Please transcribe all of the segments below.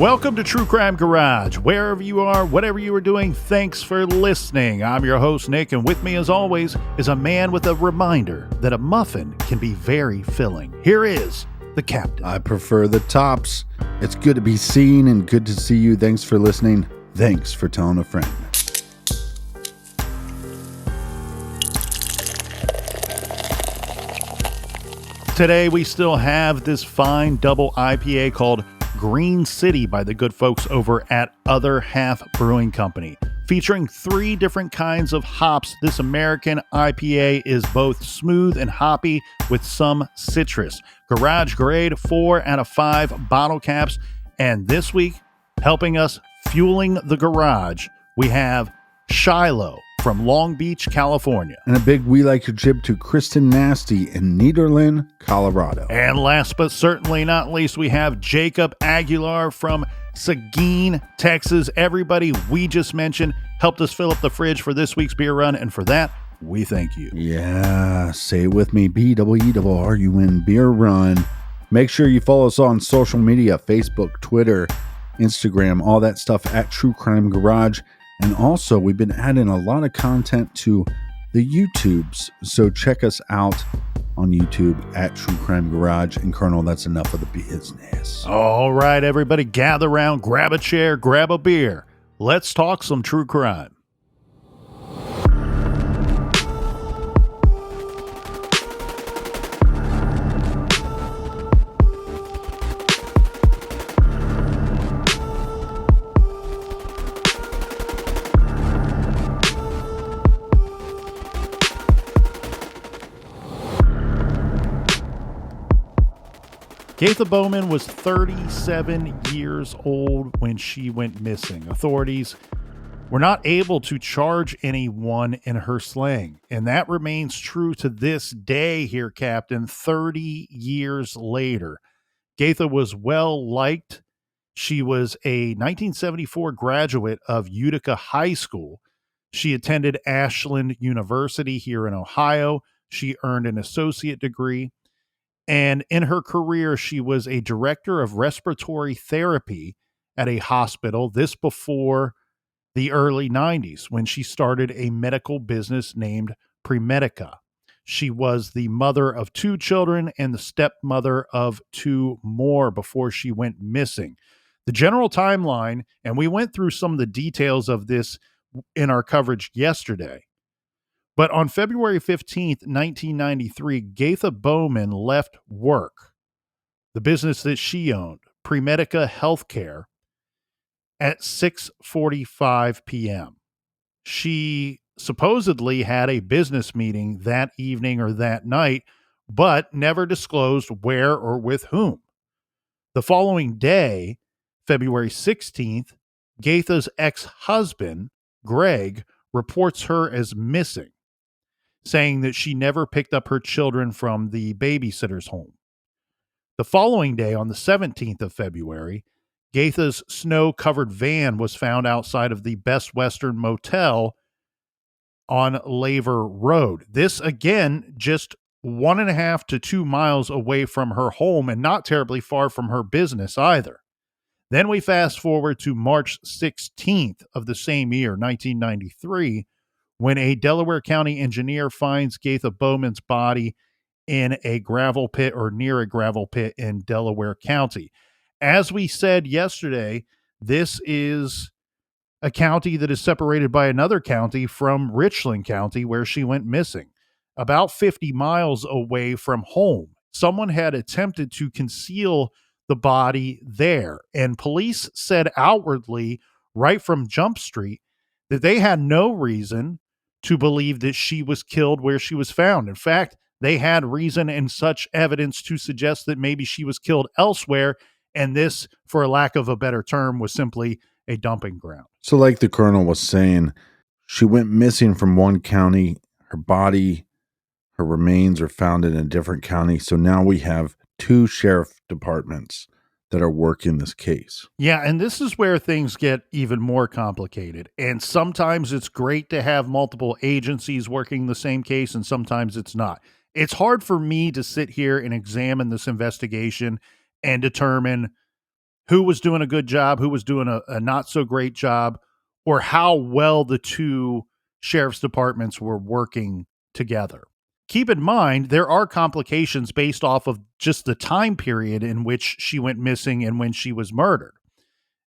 Welcome to True Crime Garage. Wherever you are, whatever you are doing, thanks for listening. I'm your host, Nick, and with me, as always, is a man with a reminder that a muffin can be very filling. Here is the captain. I prefer the tops. It's good to be seen and good to see you. Thanks for listening. Thanks for telling a friend. Today, we still have this fine double IPA called Green City by the good folks over at Other Half Brewing Company. Featuring 3 different kinds of hops, this American IPA is both smooth and hoppy with some citrus. Garage grade 4 out of 5 bottle caps. And this week, helping us fueling the garage, we have Shiloh from Long Beach, California. And a big We Like Your Jib to Kristen Nasty in Nederland, Colorado. And last but certainly not least, we have Jacob Aguilar from Seguin, Texas. Everybody we just mentioned helped us fill up the fridge for this week's beer run, and for that, we thank you. Yeah, say it with me, BWERUN Beer Run. Make sure you follow us on social media, Facebook, Twitter, Instagram, all that stuff at True Crime Garage. And also, we've been adding a lot of content to the YouTubes, so check us out on YouTube at True Crime Garage. And Colonel, that's enough of the business. All right, everybody, gather around, grab a chair, grab a beer. Let's talk some true crime. Gatha Bowman was 37 years old when she went missing. Authorities were not able to charge anyone in her slaying, and that remains true to this day here, Captain, 30 years later. Gatha was well liked. She was a 1974 graduate of Utica High School. She attended Ashland University here in Ohio. She earned an associate degree. And in her career, she was a director of respiratory therapy at a hospital. This before the early 90s, when she started a medical business named Premedica. She was the mother of 2 children and the stepmother of 2 more before she went missing. The general timeline, and we went through some of the details of this in our coverage yesterday. But on February 15th, 1993, Gatha Bowman left work, the business that she owned, Premedica Healthcare, at 6:45 p.m. She supposedly had a business meeting that evening or that night, but never disclosed where or with whom. The following day, February 16th, Gatha's ex-husband, Greg, reports her as missing, saying that she never picked up her children from the babysitter's home. The following day, on the 17th of February, Gatha's snow-covered van was found outside of the Best Western Motel on Laver Road. This, again, just 1.5 to 2 miles away from her home and not terribly far from her business either. Then we fast forward to March 16th of the same year, 1993, when a Delaware County engineer finds Gatha Bowman's body in a gravel pit or near a gravel pit in Delaware County. As we said yesterday, this is a county that is separated by another county from Richland County, where she went missing, about 50 miles away from home. Someone had attempted to conceal the body there, and police said outwardly, right from Jump Street, that they had no reason to believe that she was killed where she was found. In fact, they had reason and such evidence to suggest that maybe she was killed elsewhere, and this, for a lack of a better term, was simply a dumping ground. So like the Colonel was saying, she went missing from one county. Her body, her remains are found in a different county. So now we have 2 sheriff departments that are working this case. Yeah, and this is where things get even more complicated. And sometimes it's great to have multiple agencies working the same case, and sometimes it's not. It's hard for me to sit here and examine this investigation and determine who was doing a good job, who was doing a not so great job, or how well the two sheriff's departments were working together. Keep in mind, there are complications based off of just the time period in which she went missing and when she was murdered.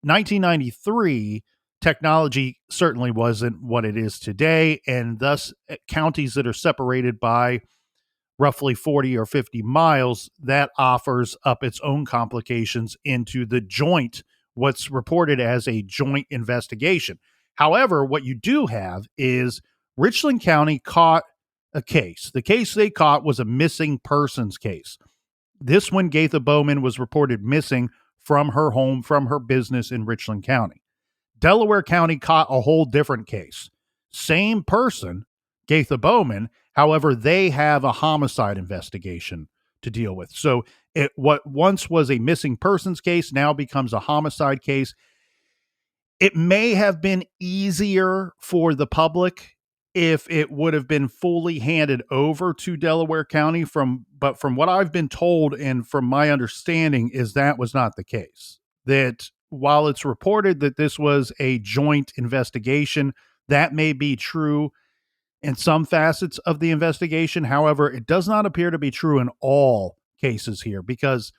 1993, technology certainly wasn't what it is today, and thus counties that are separated by roughly 40 or 50 miles, that offers up its own complications into the joint, what's reported as a joint investigation. However, what you do have is Richland County caught a case. The case they caught was a missing persons case. This one, Gatha Bowman was reported missing from her home, from her business in Richland County. Delaware County caught a whole different case. Same person, Gatha Bowman. However, they have a homicide investigation to deal with. So what once was a missing persons case now becomes a homicide case. It may have been easier for the public if it would have been fully handed over to Delaware County but from what I've been told and from my understanding is that was not the case. That while it's reported that this was a joint investigation, that may be true in some facets of the investigation. However, it does not appear to be true in all cases here because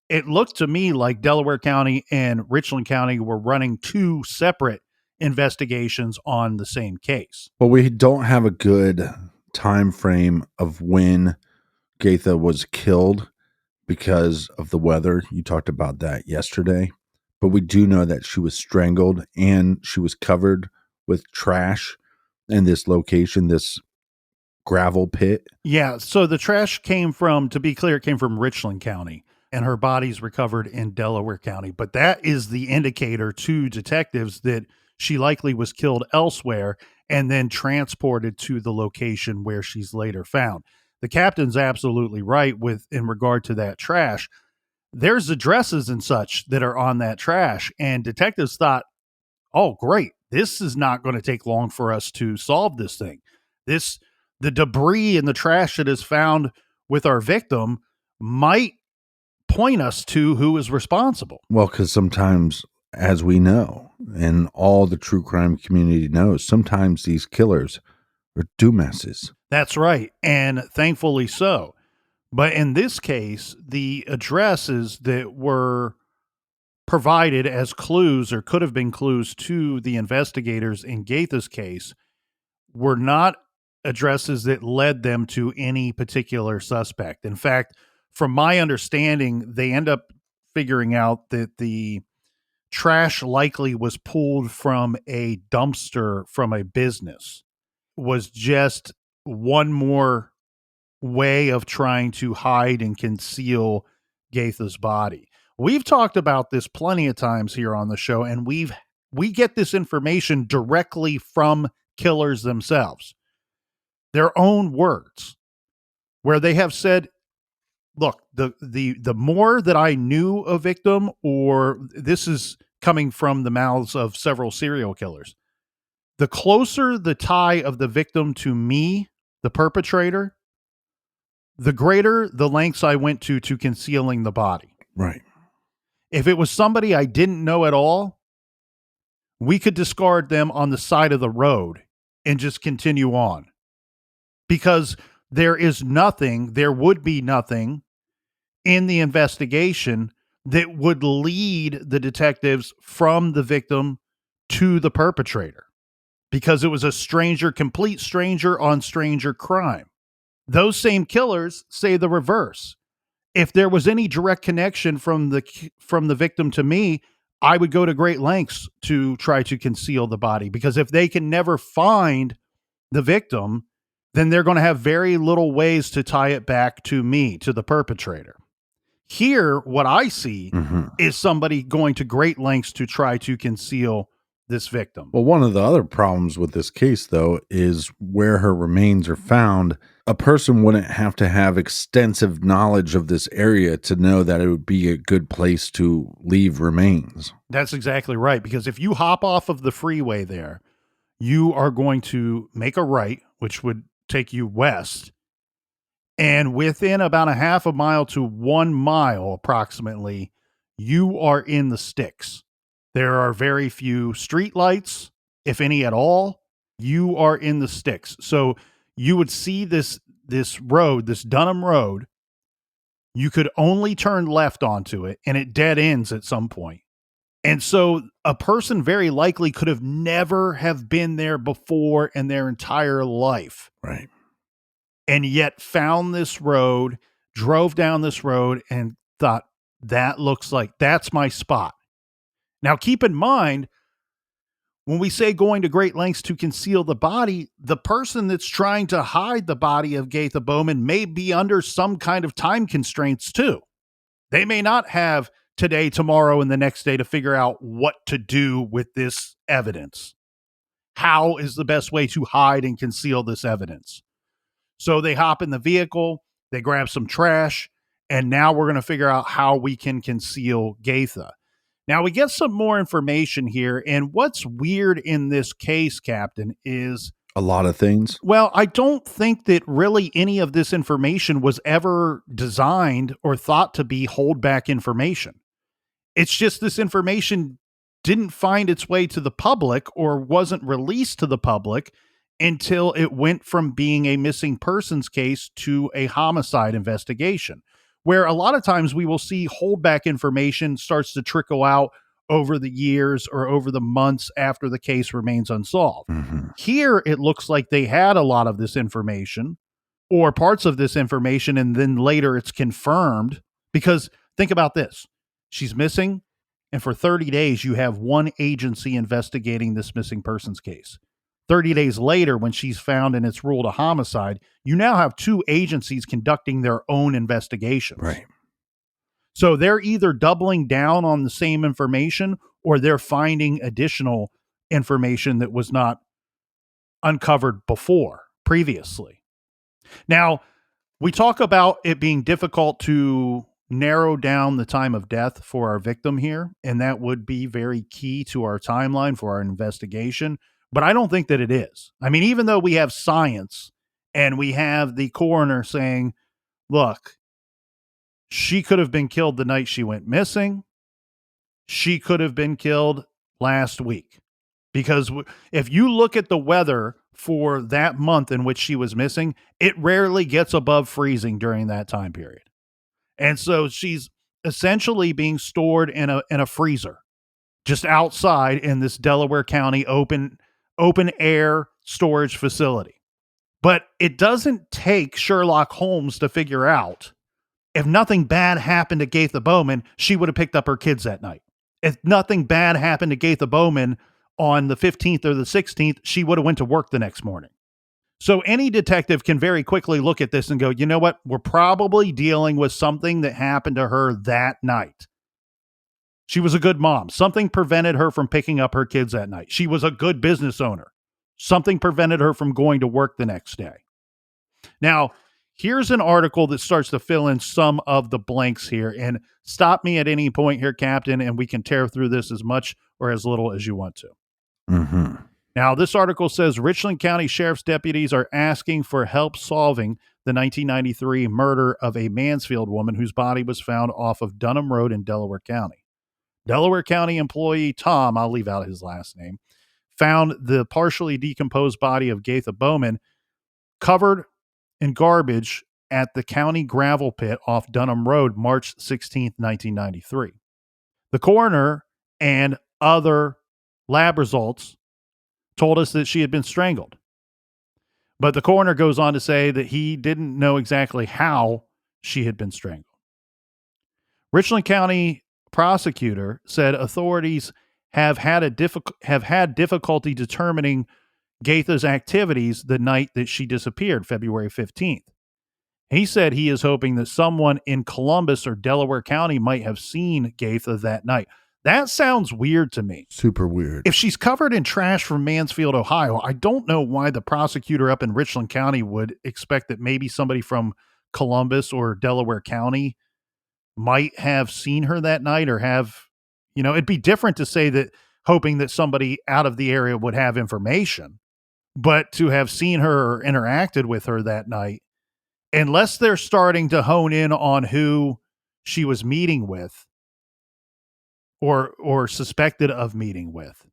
it looked to me like Delaware County and Richland County were running two separate investigations on the same case. Well, we don't have a good time frame of when Gatha was killed because of the weather. You talked about that yesterday. But we do know that she was strangled and she was covered with trash in this location, this gravel pit. Yeah, so the trash came from, to be clear, it came from Richland County, and her body's recovered in Delaware County. But that is the indicator to detectives that she likely was killed elsewhere and then transported to the location where she's later found. The captain's absolutely right in regard to that trash. There's addresses and such that are on that trash, and detectives thought, oh, great, this is not going to take long for us to solve this thing. The debris and the trash that is found with our victim might point us to who is responsible. Well, because sometimes, as we know, and all the true crime community knows, sometimes these killers are dumbasses. That's right, and thankfully so. But in this case, the addresses that were provided as clues or could have been clues to the investigators in Gatha's case were not addresses that led them to any particular suspect. In fact, from my understanding, they end up figuring out that the trash likely was pulled from a dumpster from a business. Was just one more way of trying to hide and conceal Gatha's body. We've talked about this plenty of times here on the show, and we get this information directly from killers themselves. Their own words, where they have said, look, the more that I knew a victim, or this is coming from the mouths of several serial killers, the closer the tie of the victim to me, the perpetrator, the greater the lengths I went to concealing the body. Right. If it was somebody I didn't know at all, we could discard them on the side of the road and just continue on. Because there would be nothing in the investigation that would lead the detectives from the victim to the perpetrator. Because it was a complete stranger on stranger crime. Those same killers say the reverse. If there was any direct connection from the victim to me, I would go to great lengths to try to conceal the body, because if they can never find the victim, then they're going to have very little ways to tie it back to me, to the perpetrator. Here, what I see is somebody going to great lengths to try to conceal this victim. Well, one of the other problems with this case, though, is where her remains are found. A person wouldn't have to have extensive knowledge of this area to know that it would be a good place to leave remains. That's exactly right. Because if you hop off of the freeway there, you are going to make a right, which would take you west. And within about a half a mile to 1 mile approximately, you are in the sticks. There are very few street lights, if any at all. You are in the sticks. So you would see this road, this Dunham Road. You could only turn left onto it, and it dead ends at some point. And so a person very likely could have never have been there before in their entire life. Right. And yet found this road, drove down this road, and thought, that looks like that's my spot. Now, keep in mind, when we say going to great lengths to conceal the body, the person that's trying to hide the body of Gatha Bowman may be under some kind of time constraints too. They may not have today, tomorrow, and the next day to figure out what to do with this evidence. How is the best way to hide and conceal this evidence? So they hop in the vehicle, they grab some trash, and now we're going to figure out how we can conceal Gatha. Now we get some more information here, and what's weird in this case, Captain, is a lot of things. Well, I don't think that really any of this information was ever designed or thought to be holdback information. It's just this information didn't find its way to the public or wasn't released to the public until it went from being a missing persons case to a homicide investigation, where a lot of times we will see holdback information starts to trickle out over the years or over the months after the case remains unsolved. Mm-hmm. Here, it looks like they had a lot of this information or parts of this information, and then later it's confirmed. Because think about this. She's missing, and for 30 days, you have one agency investigating this missing persons case. 30 days later, when she's found and it's ruled a homicide, you now have two agencies conducting their own investigations. Right. So they're either doubling down on the same information or they're finding additional information that was not uncovered previously. Now, we talk about it being difficult to narrow down the time of death for our victim here, and that would be very key to our timeline for our investigation. But I don't think that it is. I mean, even though we have science and we have the coroner saying, look, she could have been killed the night she went missing. She could have been killed last week. Because if you look at the weather for that month in which she was missing, it rarely gets above freezing during that time period. And so she's essentially being stored in a freezer just outside in this Delaware County open air storage facility. But it doesn't take Sherlock Holmes to figure out if nothing bad happened to Gatha Bowman, she would have picked up her kids that night. If nothing bad happened to Gatha Bowman on the 15th or the 16th, she would have went to work the next morning. So any detective can very quickly look at this and go, you know what? We're probably dealing with something that happened to her that night. She was a good mom. Something prevented her from picking up her kids that night. She was a good business owner. Something prevented her from going to work the next day. Now, here's an article that starts to fill in some of the blanks here. And stop me at any point here, Captain, and we can tear through this as much or as little as you want to. Mm-hmm. Now, this article says Richland County Sheriff's deputies are asking for help solving the 1993 murder of a Mansfield woman whose body was found off of Dunham Road in Delaware County. Delaware County employee Tom, I'll leave out his last name, found the partially decomposed body of Gatha Bowman covered in garbage at the county gravel pit off Dunham Road, March 16, 1993. The coroner and other lab results told us that she had been strangled. But the coroner goes on to say that he didn't know exactly how she had been strangled. Richland County prosecutor said authorities have had difficulty determining Gatha's activities the night that she disappeared, February 15th. He said he is hoping that someone in Columbus or Delaware County might have seen Gatha that night. That sounds weird to me. Super weird. If she's covered in trash from Mansfield, Ohio, I don't know why the prosecutor up in Richland County would expect that maybe somebody from Columbus or Delaware County might have seen her that night or have, it'd be different to say that hoping that somebody out of the area would have information, but to have seen her or interacted with her that night, unless they're starting to hone in on who she was meeting with, or suspected of meeting with?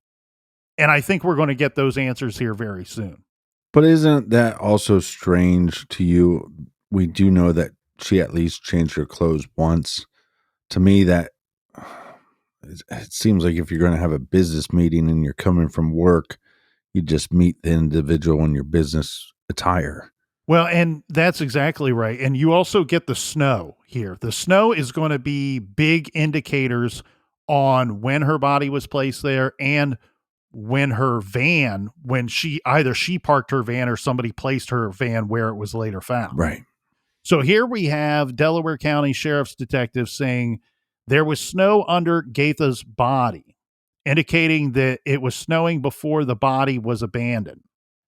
And I think we're going to get those answers here very soon. But isn't that also strange to you? We do know that she at least changed her clothes once. To me, that it seems like if you're going to have a business meeting and you're coming from work, you just meet the individual in your business attire. Well, and that's exactly right. And you also get the snow here. The snow is going to be big indicators on when her body was placed there and when her van, when she parked her van or somebody placed her van where it was later found. Right. So here we have Delaware County Sheriff's detective saying there was snow under Gatha's body, indicating that it was snowing before the body was abandoned.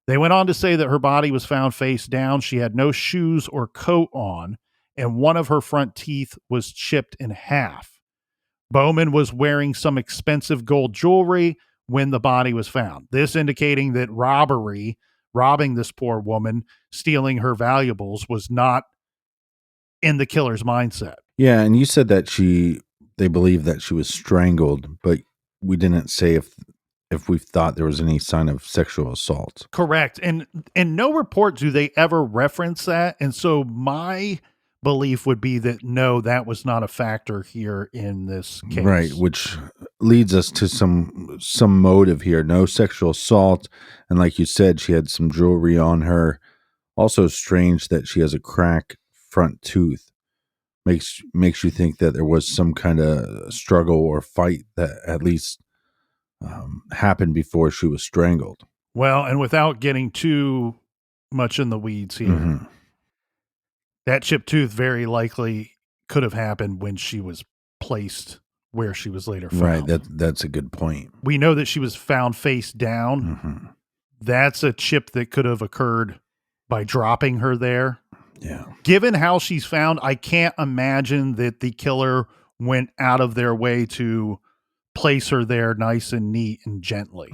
They went on to say that her body was found face down. She had no shoes or coat on, and one of her front teeth was chipped in half. Bowman was wearing some expensive gold jewelry when the body was found. This indicating that robbing this poor woman, stealing her valuables, was not in the killer's mindset. Yeah, and you said that they believe that she was strangled, but we didn't say if we thought there was any sign of sexual assault. Correct. And in no report do they ever reference that. And so my belief would be that no, that was not a factor here in this case. Right, which leads us to some motive here. No sexual assault, and like you said, she had some jewelry on her. Also strange that she has a cracked front tooth. Makes you think that there was some kind of struggle or fight that at least happened before she was strangled. Well, and without getting too much in the weeds here, Mm-hmm. that chipped tooth very likely could have happened when she was placed where she was later found. Right, that's a good point. We know that she was found face down. Mm-hmm. That's a chip that could have occurred by dropping her there. Yeah. Given how she's found, I can't imagine that the killer went out of their way to place her there nice and neat and gently,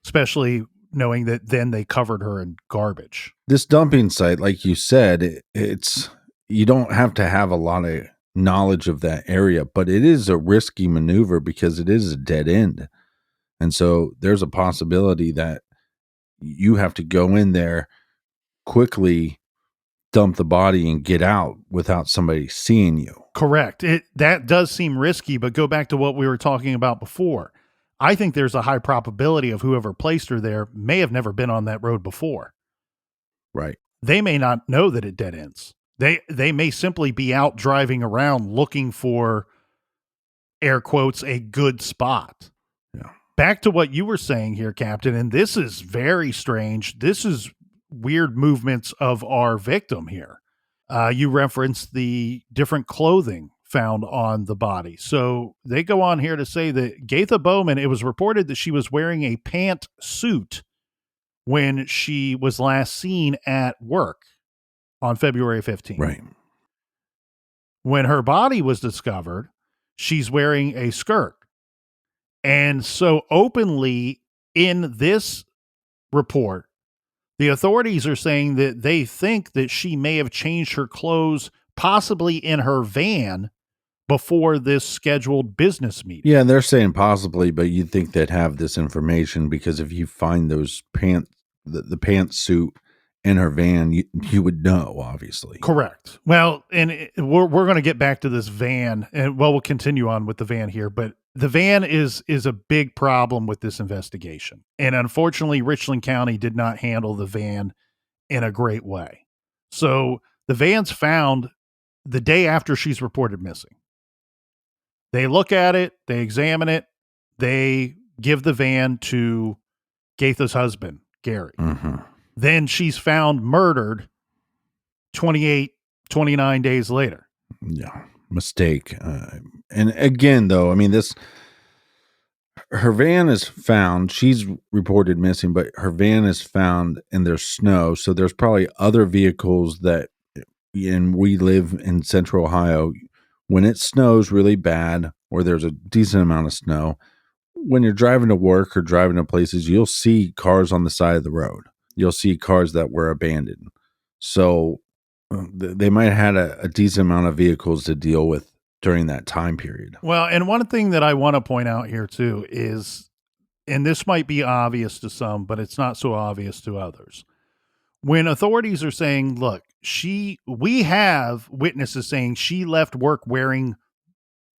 especially knowing that then they covered her in garbage. This dumping site, like you said, it's you don't have to have a lot of knowledge of that area, but it is a risky maneuver because it is a dead end. And so there's a possibility that you have to go in there quickly, dump the body, and get out without somebody seeing you. Correct. That does seem risky, but go back to what we were talking about before. I think there's a high probability of whoever placed her there may have never been on that road before. Right. They may not know that it dead ends. They may simply be out driving around looking for, air quotes, a good spot. Yeah. Back to what you were saying here, Captain, and this is very strange. This is weird movements of our victim here. You referenced the different clothing found on the body. So they go on here to say that Gatha Bowman, it was reported that she was wearing a pant suit when she was last seen at work on February 15th. Right. When her body was discovered, she's wearing a skirt. And so openly in this report, the authorities are saying that they think that she may have changed her clothes possibly in her van before this scheduled business meeting. Yeah, they're saying possibly, but you'd think they'd have this information because if you find those pants, the pantsuit in her van, you would know, obviously. Correct. Well, and we're going to get back to this van, and we'll continue on with the van here, but the van is a big problem with this investigation. And unfortunately, Richland County did not handle the van in a great way. So the van's found the day after she's reported missing. They look at it, they examine it, they give the van to Gatha's husband, Gary. Mm-hmm. Then she's found murdered 29 days later. Yeah, mistake. And again, though, I mean, her van is found. She's reported missing, but her van is found and there's snow. So there's probably other vehicles and we live in central Ohio. When it snows really bad or there's a decent amount of snow, when you're driving to work or driving to places, you'll see cars on the side of the road. You'll see cars that were abandoned. So they might have had a decent amount of vehicles to deal with during that time period. Well, and one thing that I want to point out here too is, and this might be obvious to some, but it's not so obvious to others. When authorities are saying, look, we have witnesses saying she left work wearing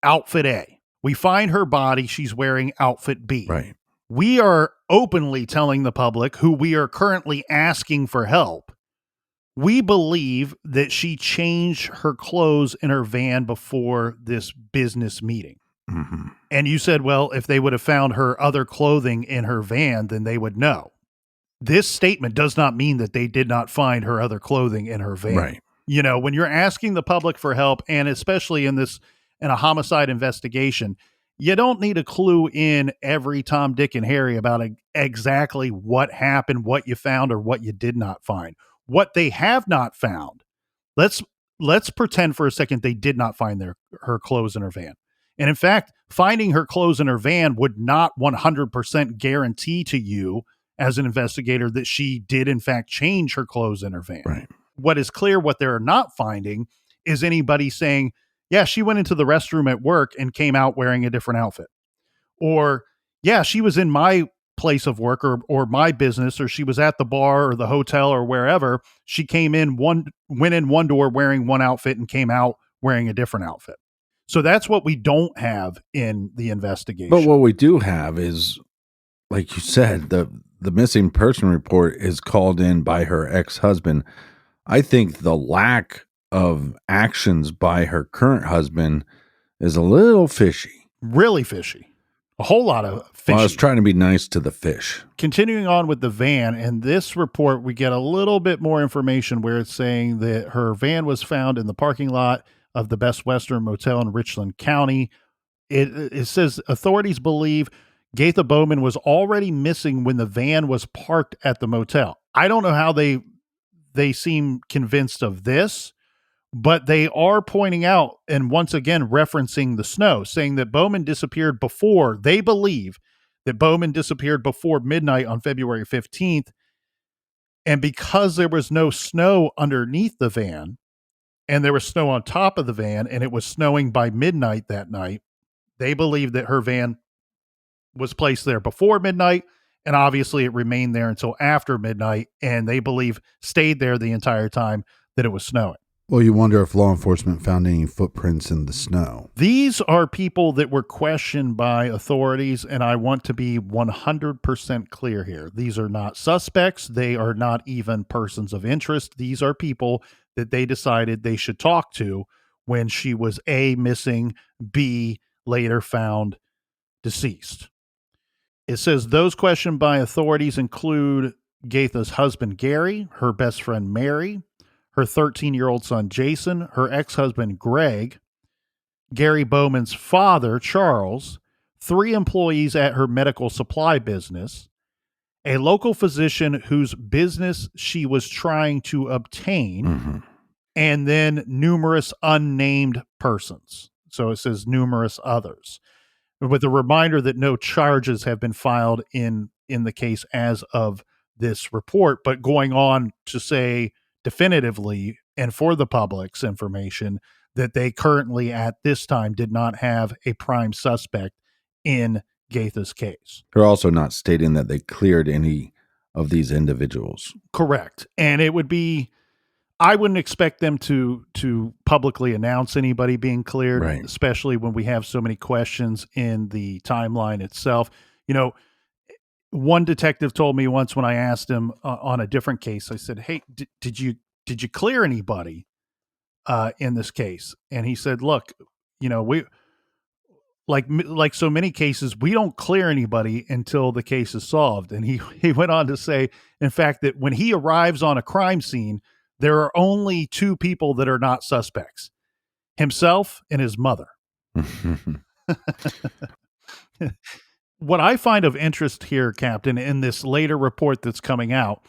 outfit A. We find her body, she's wearing outfit B. Right. We are openly telling the public, who we are currently asking for help, we believe that she changed her clothes in her van before this business meeting. Mm-hmm. And you said, well, if they would have found her other clothing in her van, then they would know. This statement does not mean that they did not find her other clothing in her van. Right. You know, when you're asking the public for help, and especially in a homicide investigation, you don't need a clue in every Tom, Dick, and Harry about exactly what happened, what you found, or what you did not find. What they have not found, let's pretend for a second they did not find her clothes in her van. And in fact, finding her clothes in her van would not 100% guarantee to you as an investigator that she did in fact change her clothes in her van. Right. What is clear, what they're not finding is anybody saying, yeah, she went into the restroom at work and came out wearing a different outfit. Or, yeah, she was in my place of work or my business, or she was at the bar or the hotel or wherever. She went in one door wearing one outfit and came out wearing a different outfit. So that's what we don't have in the investigation. But what we do have is, like you said, the missing person report is called in by her ex-husband. I think the lack of actions by her current husband is a little fishy. Really fishy. A whole lot of fishy. Well, I was trying to be nice to the fish. Continuing on with the van, in this report, we get a little bit more information where it's saying that her van was found in the parking lot of the Best Western Motel in Richland County. It says authorities believe Gatha Bowman was already missing when the van was parked at the motel. I don't know how they seem convinced of this, but they are pointing out, and once again referencing the snow, saying that Bowman disappeared before, they believe that Bowman disappeared before midnight on February 15th. And because there was no snow underneath the van, and there was snow on top of the van, and it was snowing by midnight that night, they believe that her van was placed there before midnight, and obviously it remained there until after midnight, and they believe stayed there the entire time that it was snowing. Well, you wonder if law enforcement found any footprints in the snow. These are people that were questioned by authorities, and I want to be 100% clear here. These are not suspects. They are not even persons of interest. These are people that they decided they should talk to when she was A, missing, B, later found deceased. It says those questioned by authorities include Gatha's husband, Gary, her best friend, Mary, her 13-year-old son, Jason, her ex-husband, Greg, Gary Bowman's father, Charles, 3 employees at her medical supply business, a local physician whose business she was trying to obtain, and then numerous unnamed persons. So it says numerous others, with a reminder that no charges have been filed in the case as of this report, but going on to say definitively and for the public's information that they currently at this time did not have a prime suspect in Gatha's case. They're also not stating that they cleared any of these individuals. Correct. And it would be, I wouldn't expect them to publicly announce anybody being cleared, right, especially when we have so many questions in the timeline itself. You know, one detective told me once when I asked him on a different case, I said, "Hey, did you clear anybody in this case?" And he said, "Look, you know, we like so many cases, we don't clear anybody until the case is solved." And he went on to say, in fact, that when he arrives on a crime scene, there are only 2 people that are not suspects: himself and his mother. What I find of interest here, Captain, in this later report that's coming out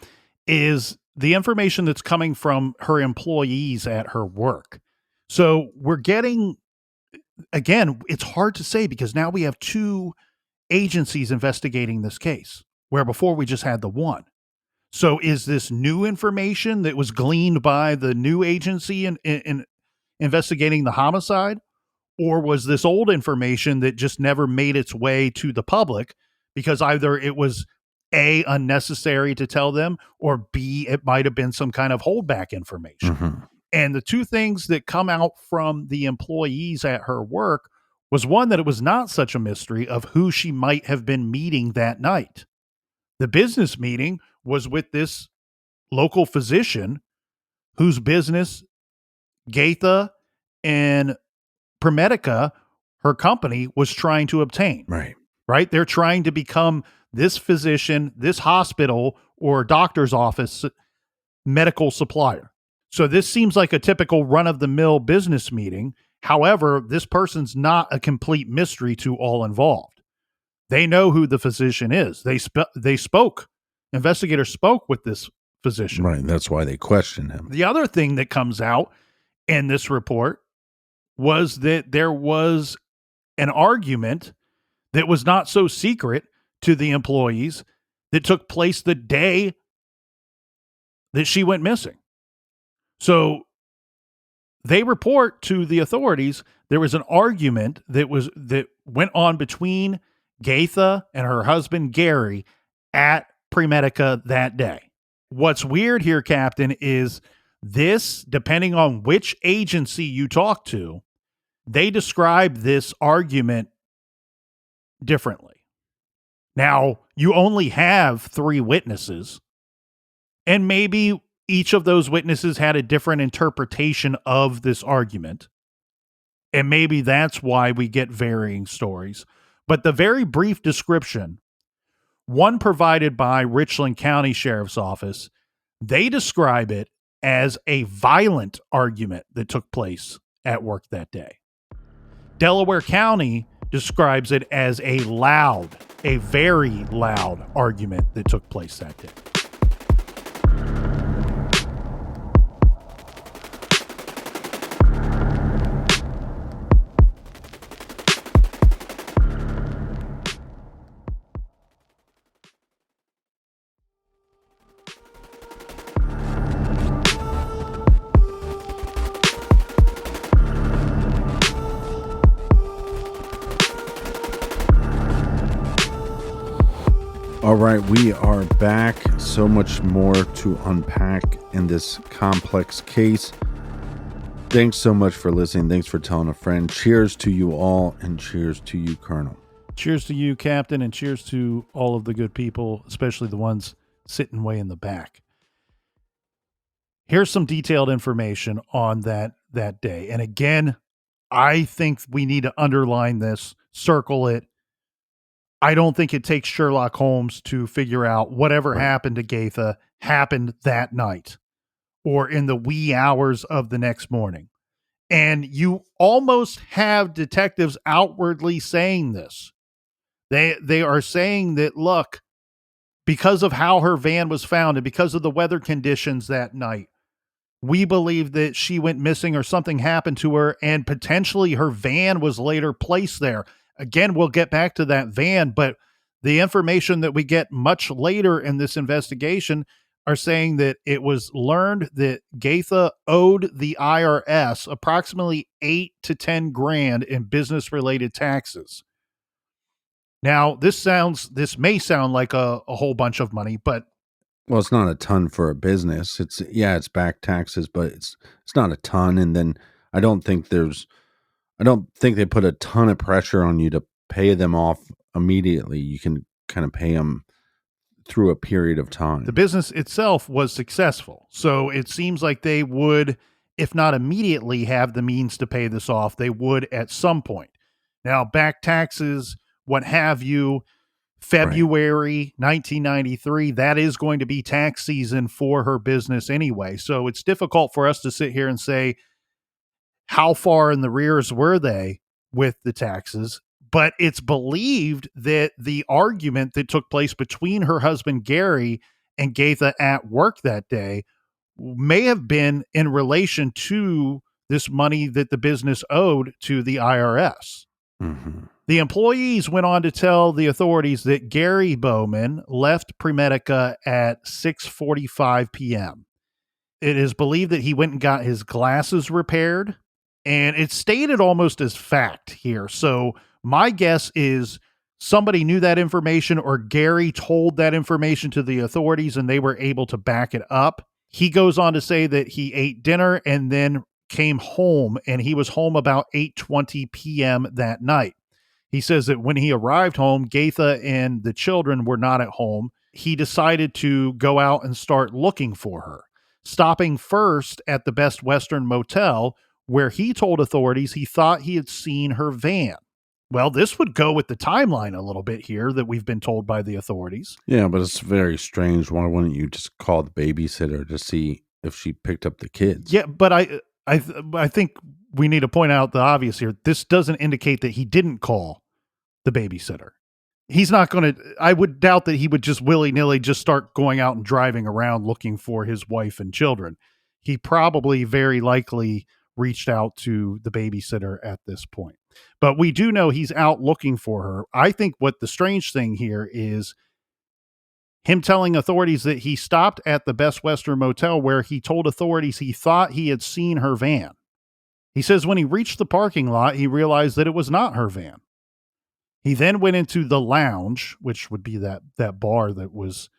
is the information that's coming from her employees at her work. So we're getting, again, it's hard to say because now we have 2 agencies investigating this case, where before we just had the one. So is this new information that was gleaned by the new agency in investigating the homicide? Or was this old information that just never made its way to the public because either it was A, unnecessary to tell them, or B, it might have been some kind of holdback information. Mhm. And the two things that come out from the employees at her work was one, that it was not such a mystery of who she might have been meeting that night. The business meeting was with this local physician whose business Gatha and Premedica, her company, was trying to obtain, Right. right? They're trying to become this physician, this hospital or doctor's office medical supplier. So this seems like a typical run-of-the-mill business meeting. However, this person's not a complete mystery to all involved. They know who the physician is. They spoke. Investigators spoke with this physician. Right. That's why they questioned him. The other thing that comes out in this report was that there was an argument that was not so secret to the employees that took place the day that she went missing. So they report to the authorities there was an argument that went on between Gatha and her husband Gary at Premedica that day. What's weird here, Captain, is this, depending on which agency you talk to, they describe this argument differently. Now, you only have 3 witnesses, and maybe each of those witnesses had a different interpretation of this argument. And maybe that's why we get varying stories. But the very brief description, one provided by Richland County Sheriff's Office, they describe it as a violent argument that took place at work that day. Delaware County describes it as a very loud argument that took place that day. All right, we are back. So much more to unpack in this complex case. Thanks so much for listening. Thanks for telling a friend. Cheers to you all, and cheers to you, Colonel. Cheers to you, Captain, and cheers to all of the good people, especially the ones sitting way in the back. Here's some detailed information on that day. And again, I think we need to underline this, circle it. I don't think it takes Sherlock Holmes to figure out whatever happened to Gatha happened that night or in the wee hours of the next morning. And you almost have detectives outwardly saying this. They are saying that, look, because of how her van was found and because of the weather conditions that night, we believe that she went missing or something happened to her, and potentially her van was later placed there. Again, we'll get back to that van, but the information that we get much later in this investigation are saying that it was learned that Gatha owed the IRS approximately 8 to 10 grand in business related taxes. Now, this may sound like a whole bunch of money, but Well, it's not a ton for a business. It's back taxes, but it's not a ton. And then I don't think they put a ton of pressure on you to pay them off immediately. You can kind of pay them through a period of time. the business itself was successful. So it seems like they would, if not immediately have the means to pay this off, they would at some point. Now, back taxes, what have you, February 1993, that is going to be tax season for her business anyway. So it's difficult for us to sit here and say, how far in the rears were they with the taxes? But it's believed that the argument that took place between her husband, Gary, and Gatha at work that day may have been in relation to this money that the business owed to the IRS. Mm-hmm. The employees went on to tell the authorities that Gary Bowman left Premedica at 6:45 p.m. It is believed that he went and got his glasses repaired And it's stated almost as fact here. So my guess is somebody knew that information, or Gary told that information to the authorities and they were able to back it up. He goes on to say that he ate dinner and then came home, and he was home about 8:20 p.m. that night. He says that when he arrived home, Gatha and the children were not at home. He decided to go out and start looking for her, stopping first at the Best Western Motel, where he told authorities he thought he had seen her van. Well, this would go with the timeline a little bit here that we've been told by the authorities. Yeah, but it's very strange. Why wouldn't you just call the babysitter to see if she picked up the kids? Yeah, but I think we need to point out the obvious here. This doesn't indicate that he didn't call the babysitter. He's not going to, I would doubt that he would just willy-nilly just start going out and driving around looking for his wife and children. He probably very likely reached out to the babysitter at this point. But we do know he's out looking for her. I think what the strange thing here is him telling authorities that he stopped at the Best Western Motel, where he told authorities he thought he had seen her van. He says when he reached the parking lot, he realized that it was not her van. He then went into the lounge, which would be that bar that was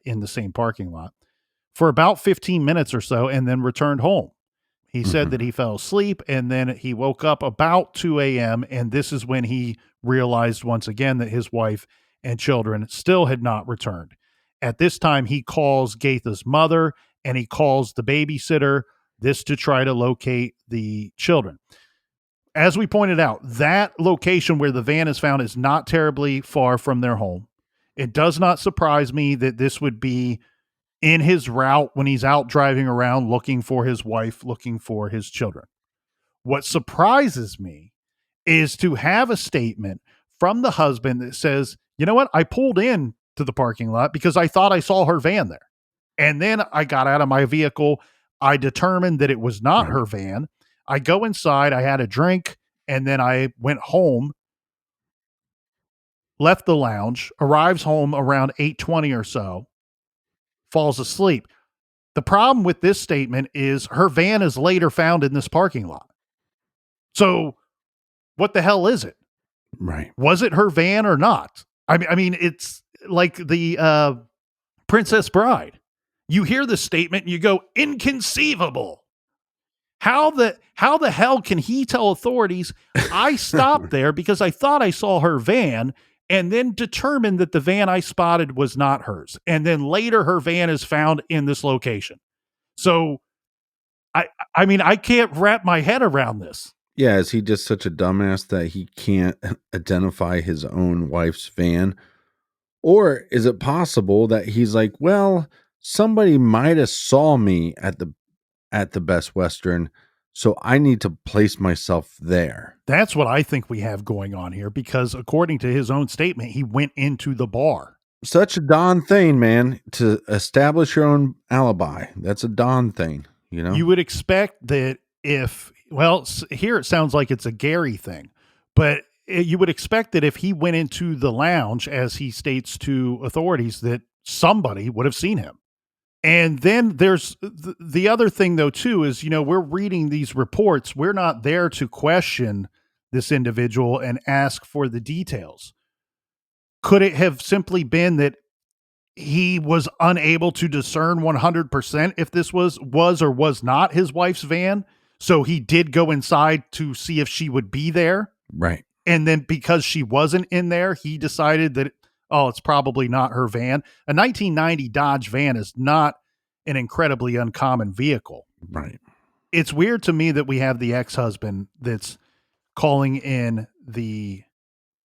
in the same parking lot, for about 15 minutes or so, and then returned home. He said that he fell asleep, and then he woke up about 2 a.m., and this is when he realized once again that his wife and children still had not returned. At this time, he calls Gatha's mother, and he calls the babysitter, this to try to locate the children. As we pointed out, that location where the van is found is not terribly far from their home. It does not surprise me that this would be in his route when he's out driving around looking for his wife, looking for his children. What surprises me is to have a statement from the husband that says, you know what? I pulled in to the parking lot because I thought I saw her van there. And then I got out of my vehicle. I determined that it was not her van. I go inside, I had a drink, and then I went home, left the lounge, arrives home around 8:20 or so, falls asleep. The problem with this statement is her van is later found in this parking lot. So what the hell is it? Right. Was it her van or not? I mean, it's like the Princess Bride. You hear the statement and you go, inconceivable. How the hell can he tell authorities I stopped there because I thought I saw her van, and then determined that the van I spotted was not hers, and then later her van is found in this location? So I mean, I can't wrap my head around this. Yeah, is he just such a dumbass that he can't identify his own wife's van? Or is it possible that he's like, well, somebody might have saw me at the Best Western, so I need to place myself there. That's what I think we have going on here, because according to his own statement, he went into the bar. Such a Don thing, man, to establish your own alibi. That's a Don thing, you know? You would expect that if, well, here it sounds like it's a Gary thing, but you would expect that if he went into the lounge, as he states to authorities, that somebody would have seen him. And then there's the other thing, though, too, is, you know, we're reading these reports. We're not there to question this individual and ask for the details. Could it have simply been that he was unable to discern 100% if this was or was not his wife's van? So he did go inside to see if she would be there. Right. And then because she wasn't in there, he decided that, oh, it's probably not her van. A 1990 Dodge van is not an incredibly uncommon vehicle. Right. It's weird to me that we have the ex-husband that's calling in the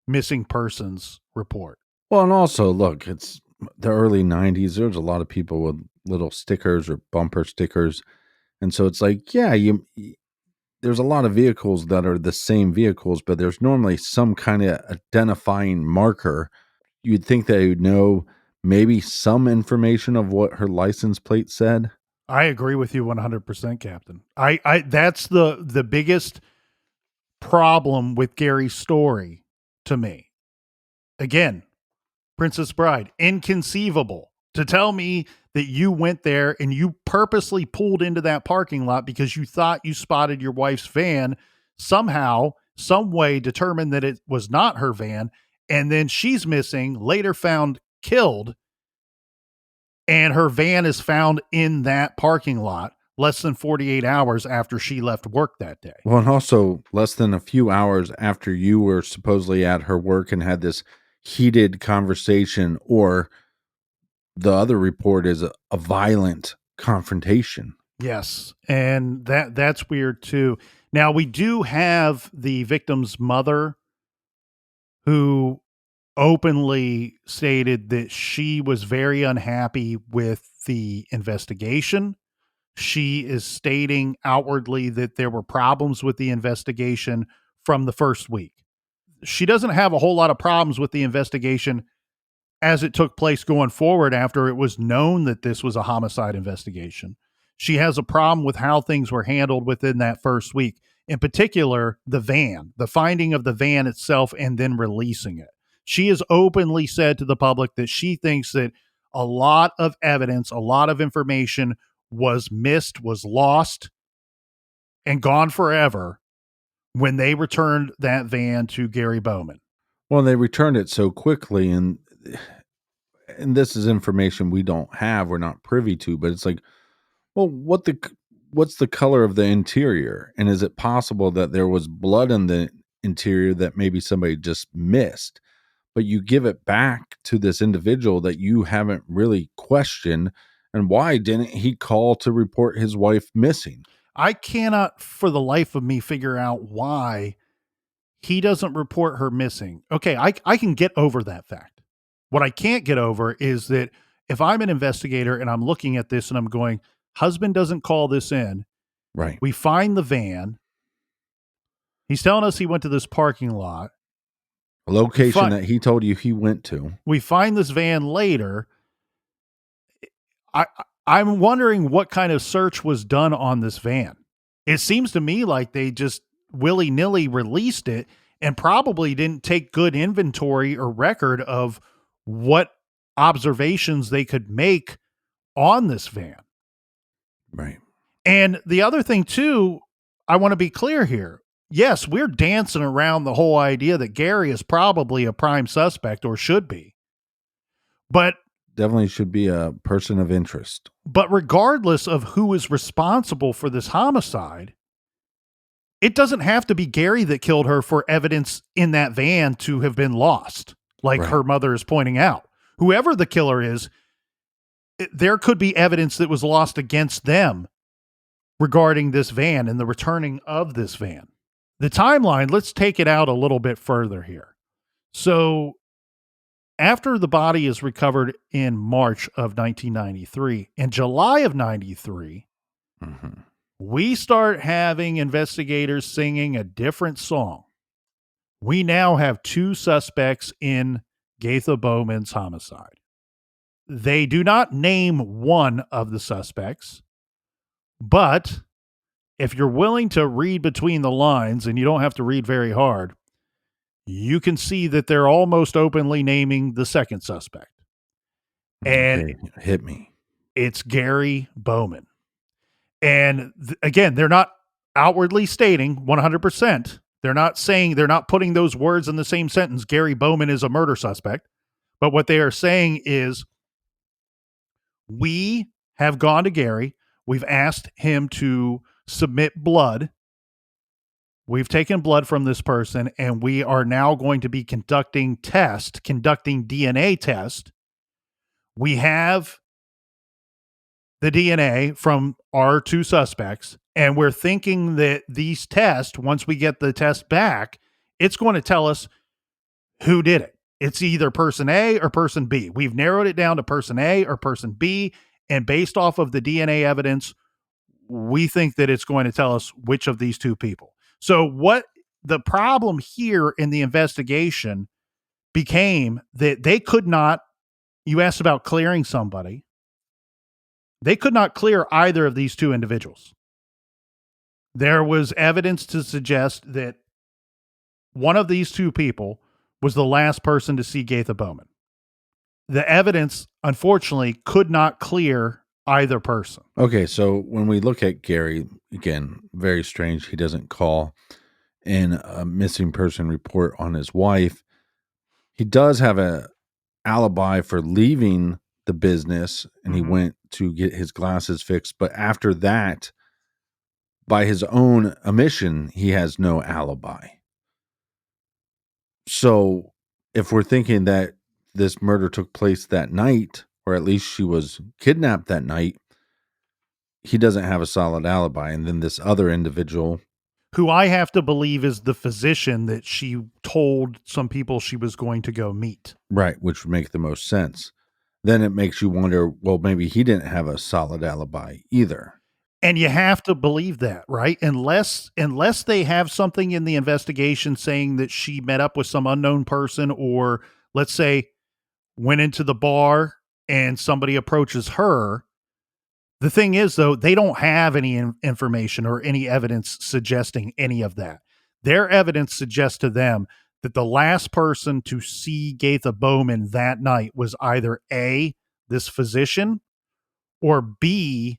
missing persons report. Well, and also, look, it's the early 90s. There's a lot of people with little stickers or bumper stickers. And so it's like, yeah, there's a lot of vehicles that are the same vehicles, but there's normally some kind of identifying marker. You'd think they would know maybe some information of what her license plate said. I agree with you 100%, Captain. I that's the biggest problem with Gary's story to me. Again, Princess Bride, inconceivable to tell me that you went there and you purposely pulled into that parking lot because you thought you spotted your wife's van, somehow, some way determined that it was not her van, and then she's missing, later found killed, and her van is found in that parking lot less than 48 hours after she left work that day. Well, and also less than a few hours after you were supposedly at her work and had this heated conversation, or the other report is a violent confrontation. Yes, and that's weird too. Now we do have the victim's mother who openly stated that she was very unhappy with the investigation. She is stating outwardly that there were problems with the investigation from the first week. She doesn't have a whole lot of problems with the investigation as it took place going forward after it was known that this was a homicide investigation. She has a problem with how things were handled within that first week. In particular, the van, the finding of the van itself and then releasing it. She has openly said to the public that she thinks that a lot of evidence, a lot of information was missed, was lost, and gone forever when they returned that van to Gary Bowman. Well, they returned it so quickly, and this is information we don't have, we're not privy to, but it's like, well, what's the color of the interior? And is it possible that there was blood in the interior that maybe somebody just missed? But you give it back to this individual that you haven't really questioned. And why didn't he call to report his wife missing? I cannot for the life of me figure out why he doesn't report her missing. Okay, I can get over that fact. What I can't get over is that if I'm an investigator and I'm looking at this and I'm going, husband doesn't call this in. Right. We find the van. He's telling us he went to this parking lot. A location that he told you he went to. We find this van later. I'm wondering what kind of search was done on this van. It seems to me like they just willy-nilly released it and probably didn't take good inventory or record of what observations they could make on this van. Right. And the other thing too, I want to be clear here. Yes, we're dancing around the whole idea that Gary is probably a prime suspect or should be. But definitely should be a person of interest. But regardless of who is responsible for this homicide, it doesn't have to be Gary that killed her for evidence in that van to have been lost, like Right. her mother is pointing out. Whoever the killer is, there could be evidence that was lost against them regarding this van and the returning of this van. The timeline, let's take it out a little bit further here. So after the body is recovered in March of 1993, in July of 93, we start having investigators singing a different song. We now have two suspects in Gatha Bowman's homicide. They do not name one of the suspects, but if you're willing to read between the lines, and you don't have to read very hard, you can see that they're almost openly naming the second suspect. And okay, hit me. It's Gary Bowman. And again, they're not outwardly stating 100%. They're not putting those words in the same sentence. Gary Bowman is a murder suspect. But what they are saying is, we have gone to Gary. We've asked him to submit blood. We've taken blood from this person, and we are now going to be conducting DNA test. We have the DNA from our two suspects, and we're thinking that these tests, once we get the test back, it's going to tell us who did it. It's either person A or person B. We've narrowed it down to person A or person B, and based off of the DNA evidence, we think that it's going to tell us which of these two people. So what the problem here in the investigation became that they could not, you asked about clearing somebody. They could not clear either of these two individuals. There was evidence to suggest that one of these two people was the last person to see Gatha Bowman. the evidence, unfortunately, could not clear either person. Okay, so when we look at Gary, again, very strange. He doesn't call in a missing person report on his wife. He does have a alibi for leaving the business, and he went to get his glasses fixed. But after that, by his own admission, he has no alibi. So if we're thinking that this murder took place that night, or at least she was kidnapped that night, he doesn't have a solid alibi. And then this other individual, who I have to believe is the physician that she told some people she was going to go meet. right, which would make the most sense. Then it makes you wonder, well, maybe he didn't have a solid alibi either. And you have to believe that, right? Unless they have something in the investigation saying that she met up with some unknown person, or let's say went into the bar and somebody approaches her. The thing is, though, they don't have any information or any evidence suggesting any of that. Their evidence suggests to them that the last person to see Gatha Bowman that night was either A, this physician, or B,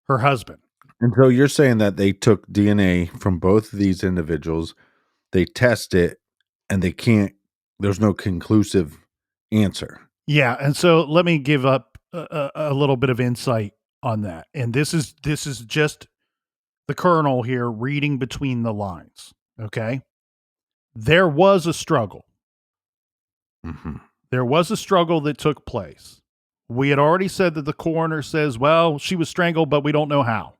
her husband. And so you're saying that they took DNA from both of these individuals, they test it, and there's no conclusive answer. Yeah, and so let me give up a little bit of insight on that. And this is just the colonel here reading between the lines, okay? There was a struggle. There was a struggle that took place. We had already said that the coroner says, well, she was strangled, but we don't know how.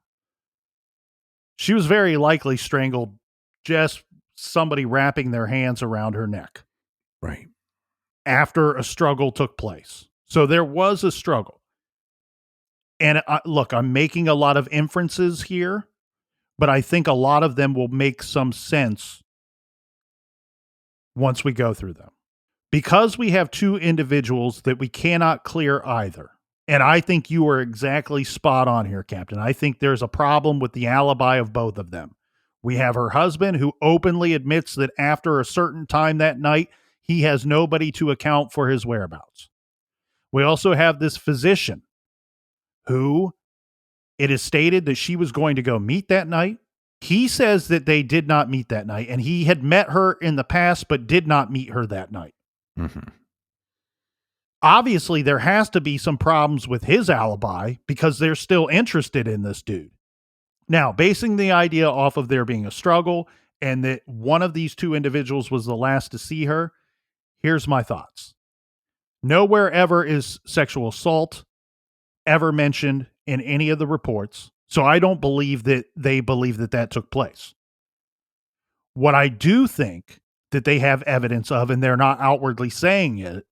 She was very likely strangled, just somebody wrapping their hands around her neck. Right. After a struggle took place. So there was a struggle. And look, I'm making a lot of inferences here, but I think a lot of them will make some sense once we go through them. Because we have two individuals that we cannot clear either. And I think you are exactly spot on here, Captain. I think there's a problem with the alibi of both of them. We have her husband, who openly admits that after a certain time that night, he has nobody to account for his whereabouts. We also have this physician who it is stated that she was going to go meet that night. He says that they did not meet that night, and he had met her in the past, but did not meet her that night. Obviously, there has to be some problems with his alibi because they're still interested in this dude. Now, basing the idea off of there being a struggle and that one of these two individuals was the last to see her, here's my thoughts. Nowhere ever is sexual assault ever mentioned in any of the reports, so I don't believe that they believe that that took place. What I do think that they have evidence of, and they're not outwardly saying it,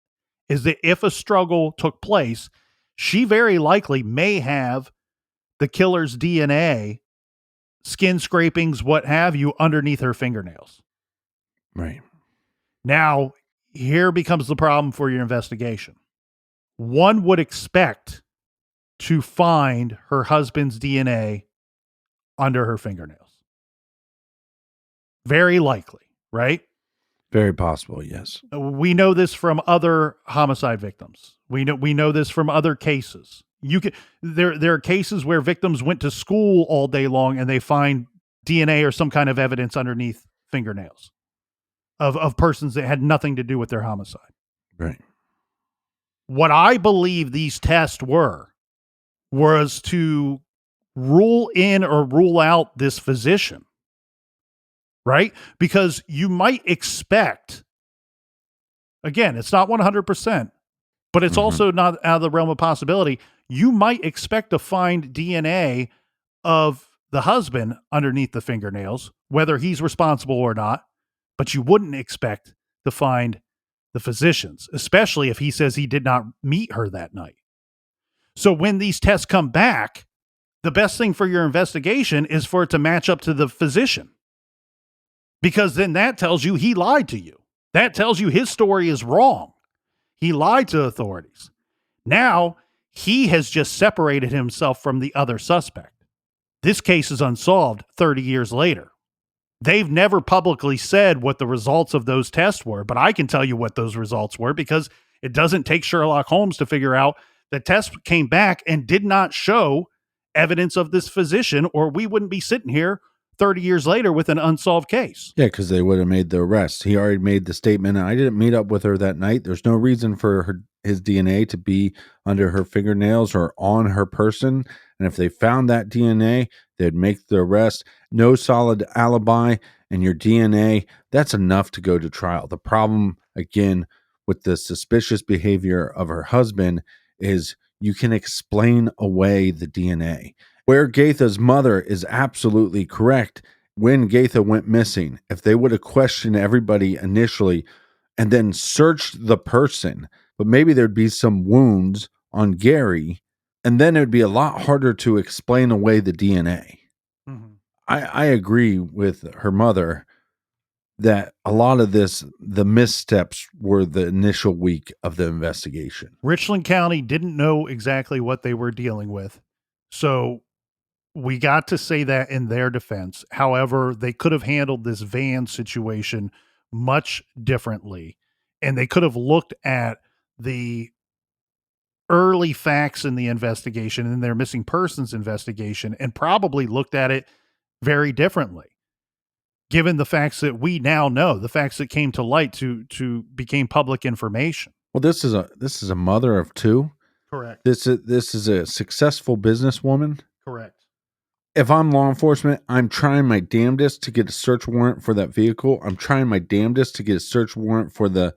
is that if a struggle took place, she very likely may have the killer's DNA, skin scrapings, what have you, underneath her fingernails. Right. Now, here becomes the problem for your investigation. One would expect to find her husband's DNA under her fingernails. Very likely, right? Very possible, yes. We know this from other homicide victims. We know this from other cases. There are cases where victims went to school all day long and they find DNA or some kind of evidence underneath fingernails of persons that had nothing to do with their homicide. Right. What I believe these tests was to rule in or rule out this physician. Right? Because you might expect, again, it's not 100%, but it's also not out of the realm of possibility. You might expect to find DNA of the husband underneath the fingernails, whether he's responsible or not, but you wouldn't expect to find the physician's, especially if he says he did not meet her that night. So when these tests come back, the best thing for your investigation is for it to match up to the physician. Because then that tells you he lied to you. That tells you his story is wrong. He lied to authorities. Now, he has just separated himself from the other suspect. This case is unsolved 30 years later. They've never publicly said what the results of those tests were, but I can tell you what those results were because It doesn't take Sherlock Holmes to figure out the test came back and did not show evidence of this physician, or we wouldn't be sitting here 30 years later with an unsolved case. Yeah, because they would have made the arrest. He already made the statement. I didn't meet up with her that night. There's no reason for his DNA to be under her fingernails or on her person. And if they found that DNA, they'd make the arrest. No solid alibi and your DNA, that's enough to go to trial. The problem, again, with the suspicious behavior of her husband is you can explain away the DNA. Where Gatha's mother is absolutely correct, when Gatha went missing, if they would have questioned everybody initially and then searched the person, but maybe there'd be some wounds on Gary, and then it would be a lot harder to explain away the DNA. Mm-hmm. I agree with her mother that a lot of this, the missteps were the initial week of the investigation. Richland County didn't know exactly what they were dealing with. So we got to say that in their defense. However, they could have handled this van situation much differently. And they could have looked at the early facts in the investigation and their missing persons investigation and probably looked at it very differently. Given the facts that we now know, the facts that came to light to became public information. Well, this is a mother of two. Correct. This is a successful businesswoman. Correct. If I'm law enforcement, I'm trying my damnedest to get a search warrant for that vehicle. I'm trying my damnedest to get a search warrant for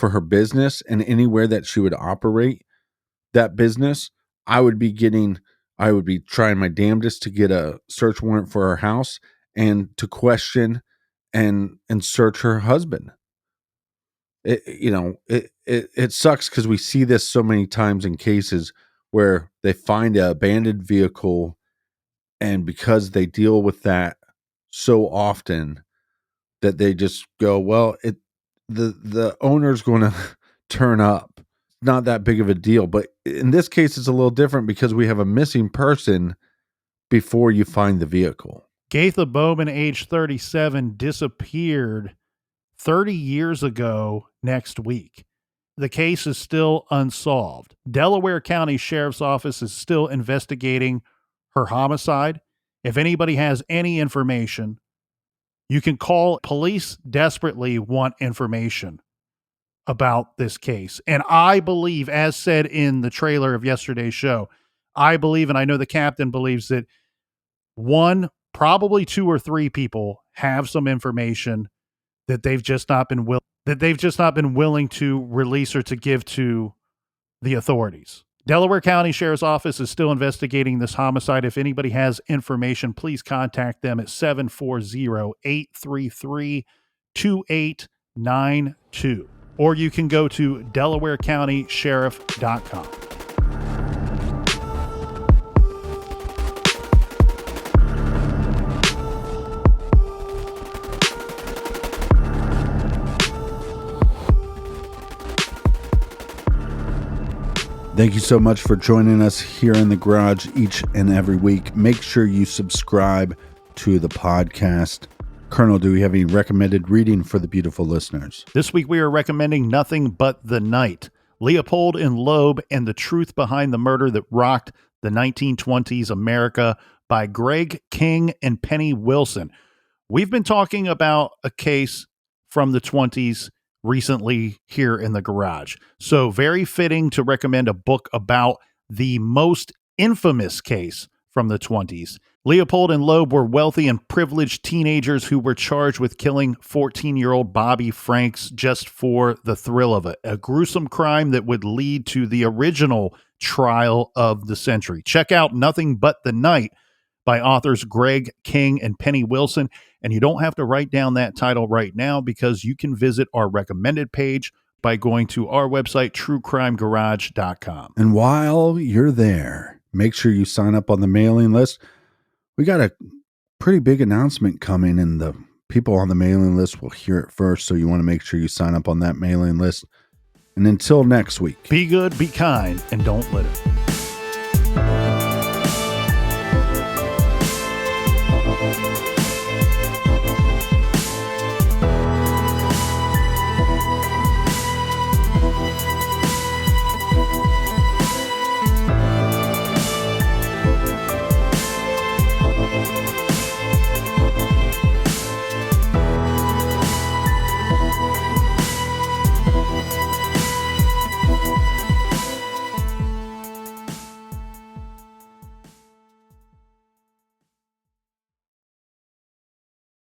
her business and anywhere that she would operate that business. I would be trying my damnedest to get a search warrant for her house and to question and search her husband. It sucks because we see this so many times in cases where they find an abandoned vehicle, and because they deal with that so often that they just go, well, the owner's going to turn up. Not that big of a deal. But in this case, it's a little different because we have a missing person before you find the vehicle. Gatha Bowman, age 37, disappeared 30 years ago next week. The case is still unsolved. Delaware County Sheriff's Office is still investigating her homicide. If anybody has any information, you can call. Police desperately want information about this case. And I believe, as said in the trailer of yesterday's show, I believe, and I know the captain believes, that one, probably two or three people have some information that they've just not been willing to release or to give to the authorities. Delaware County Sheriff's Office is still investigating this homicide. If anybody has information, please contact them at 740-833-2892. Or you can go to DelawareCountySheriff.com. Thank you so much for joining us here in the garage each and every week. Make sure you subscribe to the podcast. Colonel, do we have any recommended reading for the beautiful listeners? This week we are recommending Nothing But the Night, Leopold and Loeb and the Truth Behind the Murder That Rocked the 1920s America by Greg King and Penny Wilson. We've been talking about a case from the 20s recently here in the garage. So very fitting to recommend a book about the most infamous case from the 20s. Leopold and Loeb were wealthy and privileged teenagers who were charged with killing 14-year-old Bobby Franks just for the thrill of it. A gruesome crime that would lead to the original trial of the century. Check out Nothing But the Night by authors Greg King and Penny Wilson. And you don't have to write down that title right now because you can visit our recommended page by going to our website, truecrimegarage.com. And while you're there, make sure you sign up on the mailing list. We got a pretty big announcement coming, and the people on the mailing list will hear it first. So you want to make sure you sign up on that mailing list. And until next week, be good, be kind, and don't litter.